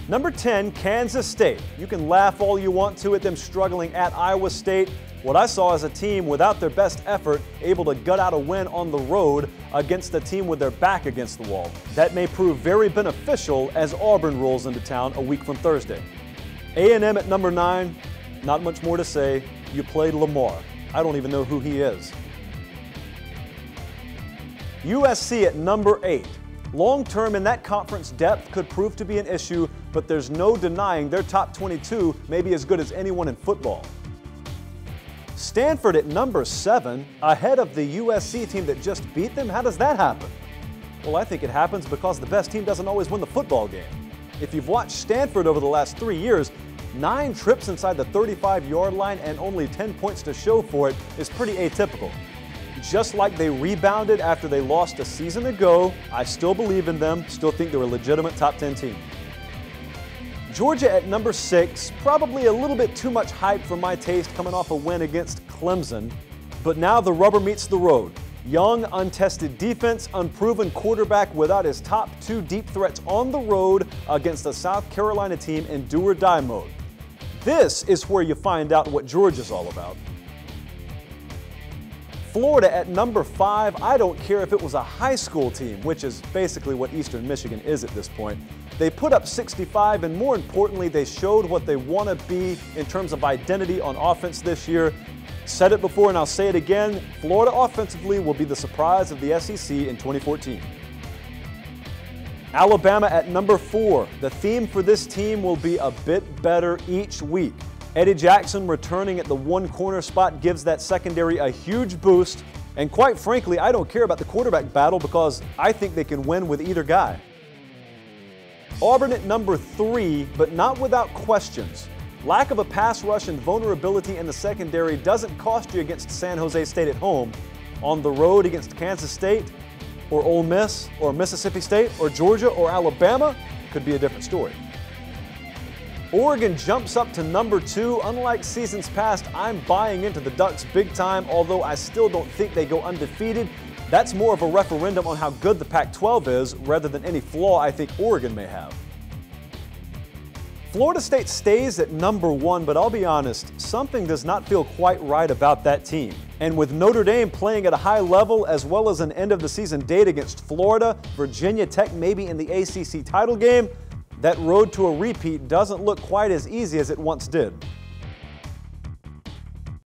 Number 10, Kansas State. You can laugh all you want to at them struggling at Iowa State. What I saw is a team without their best effort able to gut out a win on the road against a team with their back against the wall. That may prove very beneficial as Auburn rolls into town a week from Thursday. A&M at number 9, not much more to say. You played Lamar. I don't even know who he is. USC at number 8. Long-term in that conference, depth could prove to be an issue, but there's no denying their top 22 may be as good as anyone in football. Stanford at number 7, ahead of the USC team that just beat them. How does that happen? Well, I think it happens because the best team doesn't always win the football game. If you've watched Stanford over the last 3 years, 9 trips inside the 35-yard line and only 10 points to show for it is pretty atypical. Just like they rebounded after they lost a season ago, I still believe in them, still think they're a legitimate top 10 team. Georgia at number 6, probably a little bit too much hype for my taste coming off a win against Clemson, but now the rubber meets the road. Young, untested defense, unproven quarterback without his top 2 deep threats on the road against a South Carolina team in do-or-die mode. This is where you find out what Georgia's all about. Florida at number 5, I don't care if it was a high school team, which is basically what Eastern Michigan is at this point. They put up 65, and more importantly, they showed what they want to be in terms of identity on offense this year. Said it before and I'll say it again, Florida offensively will be the surprise of the SEC in 2014. Alabama at number 4. The theme for this team will be a bit better each week. Eddie Jackson returning at the 1 corner spot gives that secondary a huge boost. And quite frankly, I don't care about the quarterback battle because I think they can win with either guy. Auburn at number 3, but not without questions. Lack of a pass rush and vulnerability in the secondary doesn't cost you against San Jose State at home. On the road against Kansas State, or Ole Miss, or Mississippi State, or Georgia, or Alabama, could be a different story. Oregon jumps up to number 2. Unlike seasons past, I'm buying into the Ducks big time, although I still don't think they go undefeated. That's more of a referendum on how good the Pac-12 is rather than any flaw I think Oregon may have. Florida State stays at number 1, but I'll be honest, something does not feel quite right about that team. And with Notre Dame playing at a high level as well as an end-of-the-season date against Florida, Virginia Tech maybe in the ACC title game, that road to a repeat doesn't look quite as easy as it once did.